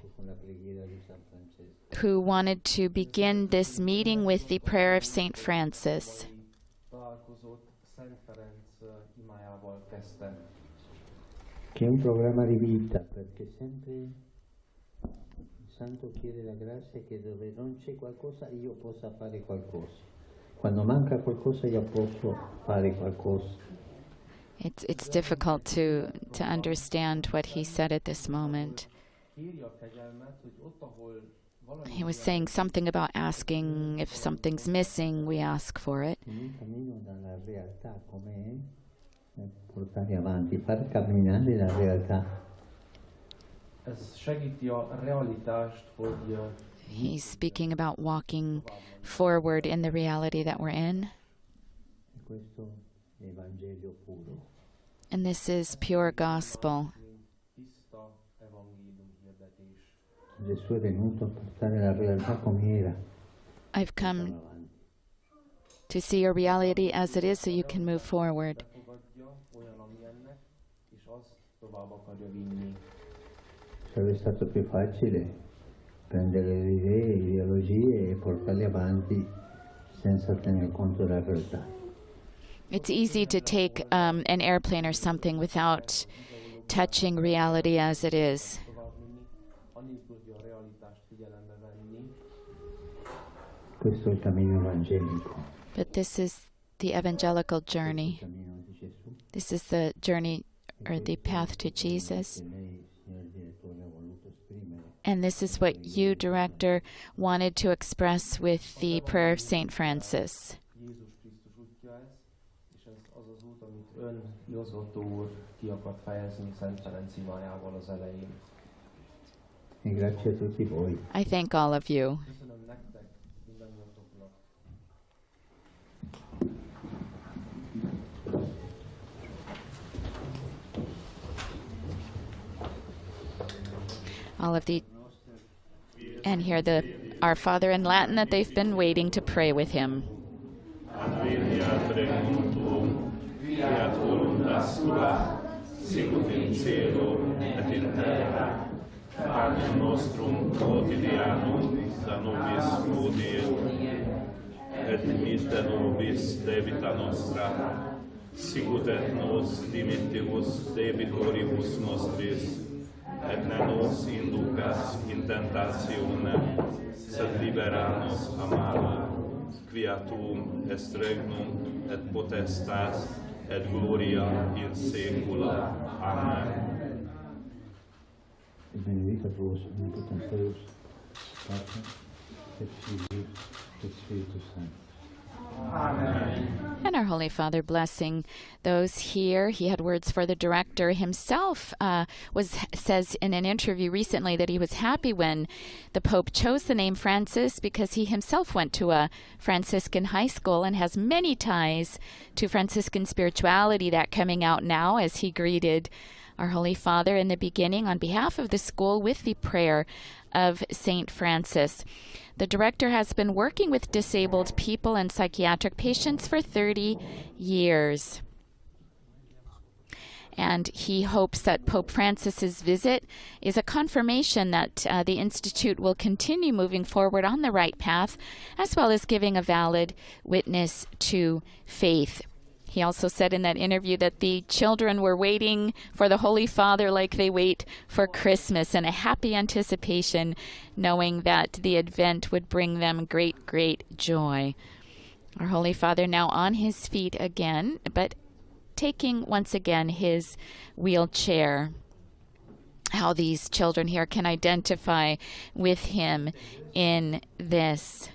who wanted to begin this meeting with the prayer of Saint Francis. Che è un programma di vita, perché sempre il Santo chiede la grazia che dove non c'è qualcosa io possa fare qualcosa. Quando manca qualcosa io posso fare qualcosa. It's difficult to understand what he said at this moment. He was saying something about asking if something's missing, we ask for it. Portare avanti, far camminare la realtà. He's speaking about walking forward in the reality that we're in. And this is pure gospel. Gesù è venuto a portare la realtà come era. I've come to see your reality as it is so you can move forward. Sarebbe stato più facile prendere le idee, ideologie e portarle avanti senza tener conto della realtà. It's easy to take an airplane or something without touching reality as it is. Questo è il cammino evangelico. But this is the evangelical journey. This is the journey or the path to Jesus. And this is what you, Director, wanted to express with the prayer of St. Francis. I thank all of you. All of the, and hear the Our Father in Latin that they've been waiting to pray with him. Et ne nos inducas in tentationem, sed libera nos a malo. Quia tuum est regnum, et potestas, et gloria in saecula. Amen. Benedicat vos omnipotens Deus, Pater, et Filius, et Spiritus Sanctus. Amen. And our Holy Father blessing those here. He had words for the director himself. Says in an interview recently that he was happy when the Pope chose the name Francis because he himself went to a Franciscan high school and has many ties to Franciscan spirituality. That coming out now as he greeted our Holy Father in the beginning on behalf of the school with the prayer of St. Francis. The director has been working with disabled people and psychiatric patients for 30 years. And he hopes that Pope Francis's visit is a confirmation that the Institute will continue moving forward on the right path, as well as giving a valid witness to faith. He also said in that interview that the children were waiting for the Holy Father like they wait for Christmas, and a happy anticipation, knowing that the Advent would bring them great, great joy. Our Holy Father now on his feet again, but taking once again his wheelchair. How these children here can identify with him in this.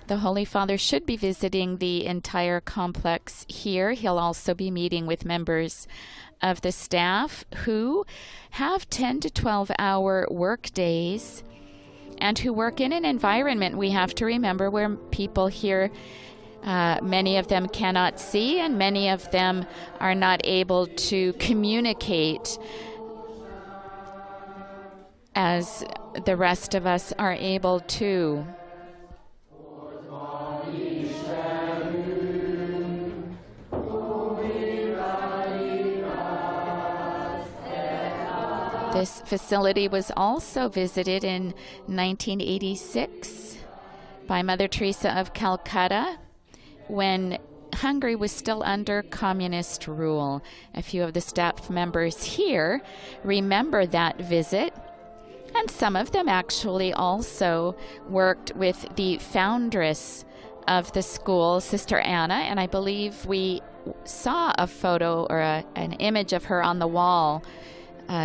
The Holy Father should be visiting the entire complex here. He'll also be meeting with members of the staff who have 10 to 12-hour work days and who work in an environment, we have to remember, where people here, many of them cannot see and many of them are not able to communicate as the rest of us are able to. This facility was also visited in 1986 by Mother Teresa of Calcutta when Hungary was still under communist rule. A few of the staff members here remember that visit, and some of them actually also worked with the foundress of the school, Sister Anna, and I believe we saw a photo or an image of her on the wall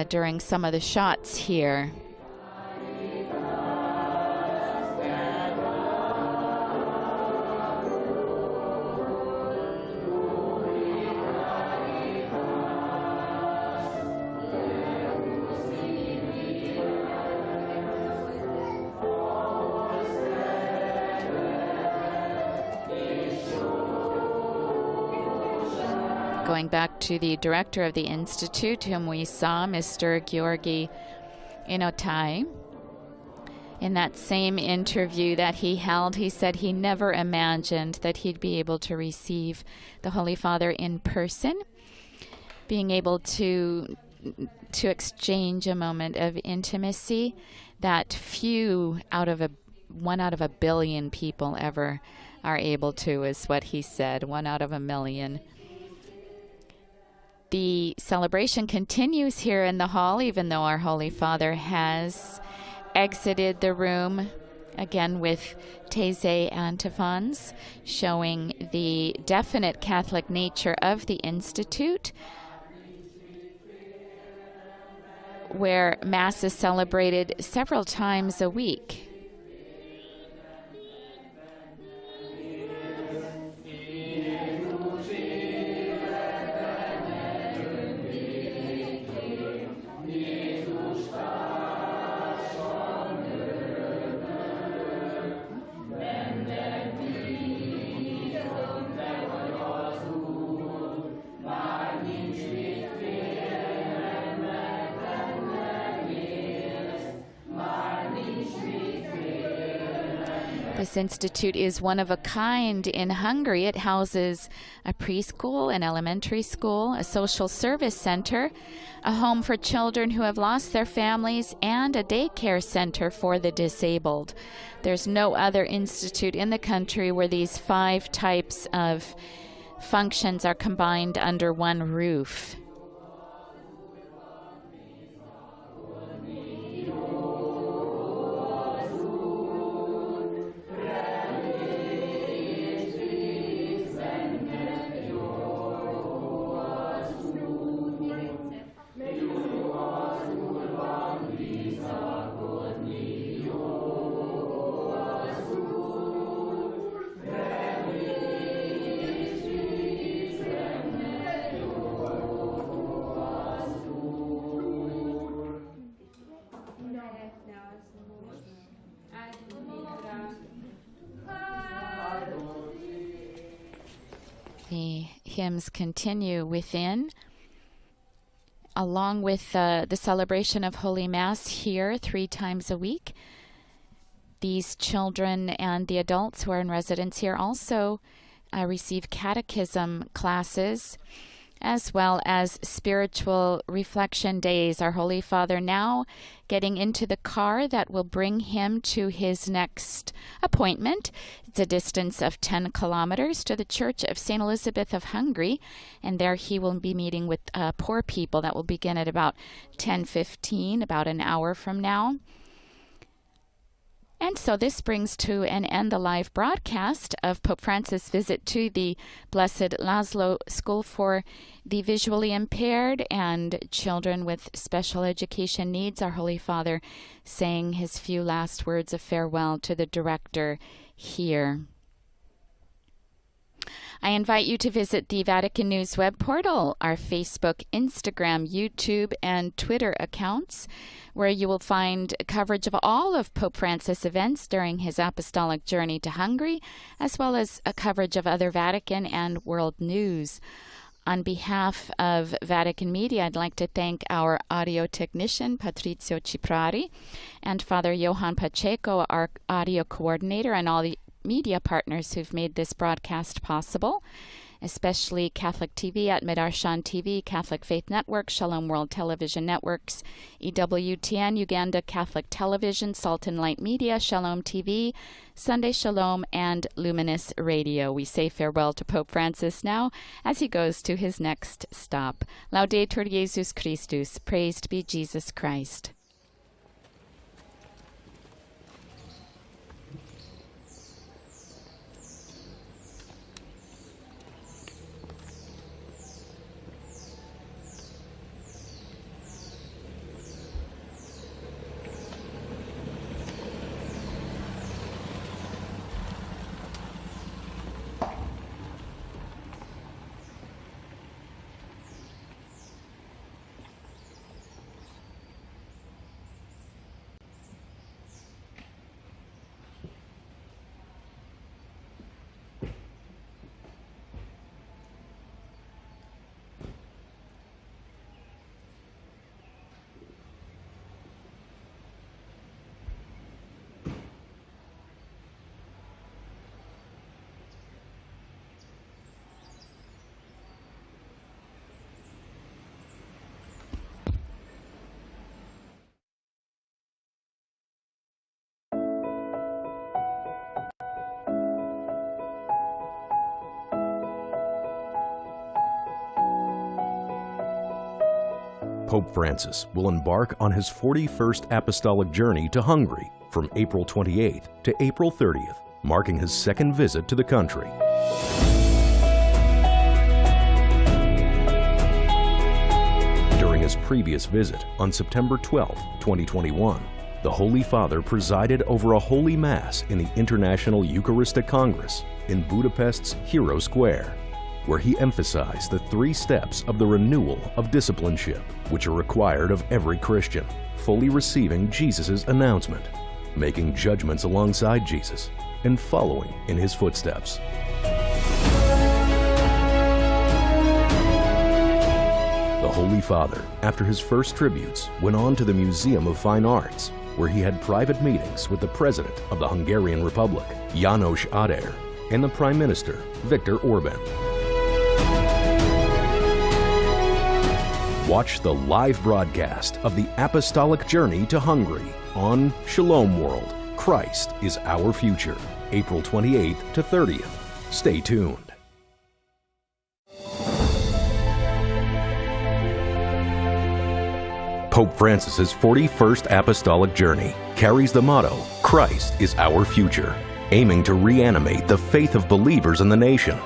during some of the shots here. Going back to the director of the Institute, whom we saw, Mr. Georgi Inotai, in that same interview that he held, he said he never imagined that he'd be able to receive the Holy Father in person, being able to exchange a moment of intimacy that few one out of a billion people ever are able to, is what he said, 1 out of a million. The celebration continues here in the hall, even though our Holy Father has exited the room again with Thésée antiphons, showing the definite Catholic nature of the Institute, where Mass is celebrated several times a week. This institute is one of a kind in Hungary. It houses a preschool, an elementary school, a social service center, a home for children who have lost their families, and a daycare center for the disabled. There's no other institute in the country where these 5 types of functions are combined under one roof. The hymns continue within, along with the celebration of Holy Mass here 3 times a week. These children and the adults who are in residence here also receive catechism classes, as well as spiritual reflection days. Our Holy Father now getting into the car that will bring him to his next appointment. It's a distance of 10 kilometers to the Church of St. Elizabeth of Hungary, and there he will be meeting with poor people. That will begin at about 10:15, about an hour from now. And so this brings to an end the live broadcast of Pope Francis' visit to the Blessed László School for the Visually Impaired and Children with Special Education Needs. Our Holy Father saying his few last words of farewell to the director here. I invite you to visit the Vatican News web portal, our Facebook, Instagram, YouTube, and Twitter accounts, where you will find coverage of all of Pope Francis' events during his apostolic journey to Hungary, as well as a coverage of other Vatican and world news. On behalf of Vatican Media, I'd like to thank our audio technician, Patrizio Ciprari, and Father Johan Pacheco, our audio coordinator, and all the media partners who've made this broadcast possible, especially Catholic TV at Medarshan TV, Catholic Faith Network, Shalom World Television Networks, EWTN, Uganda Catholic Television, Salt and Light Media, Shalom TV, Sunday Shalom, and Luminous Radio. We say farewell to Pope Francis now as he goes to his next stop. Laudetur Jesus Christus, praised be Jesus Christ. Pope Francis will embark on his 41st apostolic journey to Hungary from April 28th to April 30th, marking his second visit to the country. During his previous visit on September 12, 2021, the Holy Father presided over a Holy Mass in the International Eucharistic Congress in Budapest's Hero Square, where he emphasized the 3 steps of the renewal of discipleship, which are required of every Christian: fully receiving Jesus' announcement, making judgments alongside Jesus, and following in his footsteps. The Holy Father, after his first tributes, went on to the Museum of Fine Arts, where he had private meetings with the President of the Hungarian Republic, János Áder, and the Prime Minister, Viktor Orbán. Watch the live broadcast of the Apostolic Journey to Hungary on Shalom World. Christ is our future, April 28th to 30th. Stay tuned. Pope Francis's 41st Apostolic Journey carries the motto, Christ is our future, aiming to reanimate the faith of believers in the nation